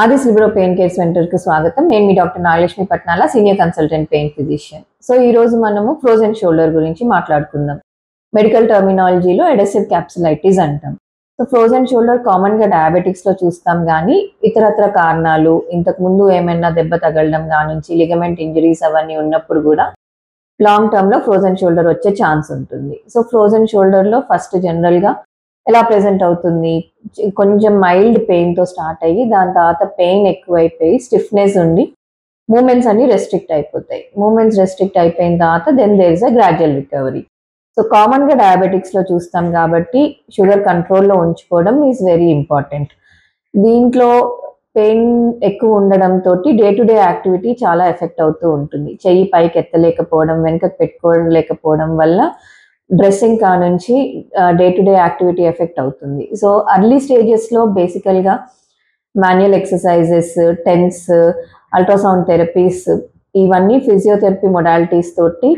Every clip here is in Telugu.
ఆదిస్ లిబరో పెయిన్ కేర్ సెంటర్ కు స్వాగతం. నేను మీ doctor Nagalakshmi Patnala, senior consultant pain physician. So ఈ రోజు మనము ఫ్రోజన్ షోల్డర్ గురించి మాట్లాడుకుందాం. మెడికల్ టర్మినాలజీలో ఎడెసివ్ క్యాప్సులైటిస్ అంటాం. సో ఫ్రోజన్ షోల్డర్ కామన్ గా డయాబెటిక్స్ లో చూస్తాం, కానీ ఇతరత్ర కారణాలు, ఇంతకు ముందు ఏమైనా దెబ్బ తగలడం కానించి లిగమెంట్ ఇంజరీస్ అవన్నీ ఉన్నప్పుడు కూడా లాంగ్ టర్మ్ లో ఫ్రోజన్ షోల్డర్ వచ్చే ఛాన్స్ ఉంటుంది. సో ఫ్రోజన్ షోల్డర్ లో ఫస్ట్ జనరల్ గా ఎలా ప్రెజెంట్ అవుతుంది, కొంచెం మైల్డ్ పెయిన్ తో స్టార్ట్ అయ్యి దాని తర్వాత పెయిన్ ఎక్కువైపోయి స్టిఫ్నెస్ ఉండి మూమెంట్స్ అన్ని రెస్ట్రిక్ట్ అయిపోతాయి. మూమెంట్స్ రెస్ట్రిక్ట్ అయిపోయిన తర్వాత then there is a gradual recovery. So common గా డయాబెటిక్స్ లో చూస్తాం కాబట్టి షుగర్ కంట్రోల్లో ఉంచుకోవడం ఈజ్ వెరీ ఇంపార్టెంట్. దీంట్లో పెయిన్ ఎక్కువ ఉండడం తోటి డే టు డే యాక్టివిటీ చాలా ఎఫెక్ట్ అవుతూ ఉంటుంది. చెయ్యి పైకి ఎత్తలేకపోవడం, వెనకకు పెట్టుకోలేకపోవడం వల్ల డ్రెస్సింగ్ కానుంచి day to day activity effect అవుతుంది. సో అర్లీ స్టేజెస్లో బేసికల్గా manual exercises, TENS, ultrasound therapies, ఇవన్నీ ఫిజియోథెరపీ మొడాలిటీస్ తోటి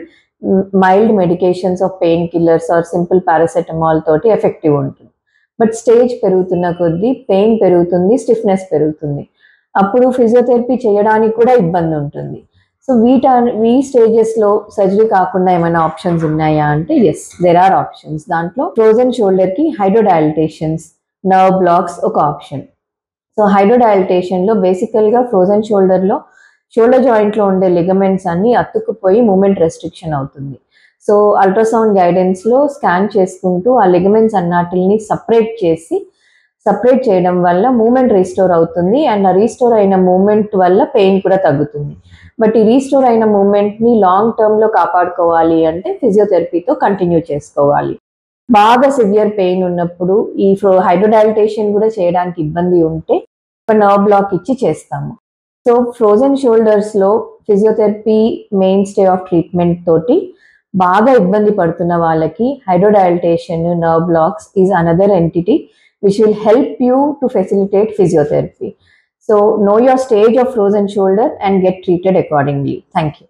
mild medications of pain killers or simple paracetamol తోటి ఎఫెక్టివ్ ఉంటుంది. బట్ స్టేజ్ పెరుగుతున్న కొద్దీ పెయిన్ పెరుగుతుంది, స్టిఫ్నెస్ పెరుగుతుంది. అప్పుడు ఫిజియోథెరపీ చేయడానికి కూడా ఇబ్బంది ఉంటుంది. సో ఈ స్టేజెస్లో సర్జరీ కాకుండా ఏమైనా ఆప్షన్స్ ఉన్నాయా అంటే ఎస్, దెర్ ఆర్ ఆప్షన్స్. దాంట్లో ఫ్రోజన్ షోల్డర్కి హైడ్రోడయాలిటేషన్స్, నర్వ్ బ్లాక్స్ ఒక ఆప్షన్. సో హైడ్రోడయాలిటేషన్లో బేసికల్గా ఫ్రోజన్ షోల్డర్లో షోల్డర్ జాయింట్లో ఉండే లిగమెంట్స్ అన్ని అతుక్కుపోయి మూమెంట్ రెస్ట్రిక్షన్ అవుతుంది. సో అల్ట్రాసౌండ్ గైడెన్స్లో స్కాన్ చేసుకుంటూ ఆ లిగమెంట్స్ అన్నిటిని సపరేట్ చేయడం వల్ల మూమెంట్ రీస్టోర్ అవుతుంది. అండ్ ఆ రీస్టోర్ అయిన మూమెంట్ వల్ల పెయిన్ కూడా తగ్గుతుంది. బట్ ఈ రీస్టోర్ అయిన మూమెంట్ని లాంగ్ టర్మ్లో కాపాడుకోవాలి అంటే ఫిజియోథెరపీతో కంటిన్యూ చేసుకోవాలి. బాగా సివియర్ పెయిన్ ఉన్నప్పుడు ఈ హైడ్రోడయాలిటేషన్ కూడా చేయడానికి ఇబ్బంది ఉంటే ఒక నర్వ్ బ్లాక్ ఇచ్చి చేస్తాము. సో ఫ్రోజన్ షోల్డర్స్లో physiotherapy mainstay of treatment తోటి బాగా ఇబ్బంది పడుతున్న వాళ్ళకి hydrodilatation, nerve blocks is another entity which will help you to facilitate physiotherapy. So know your stage of frozen shoulder and get treated accordingly. Thank you.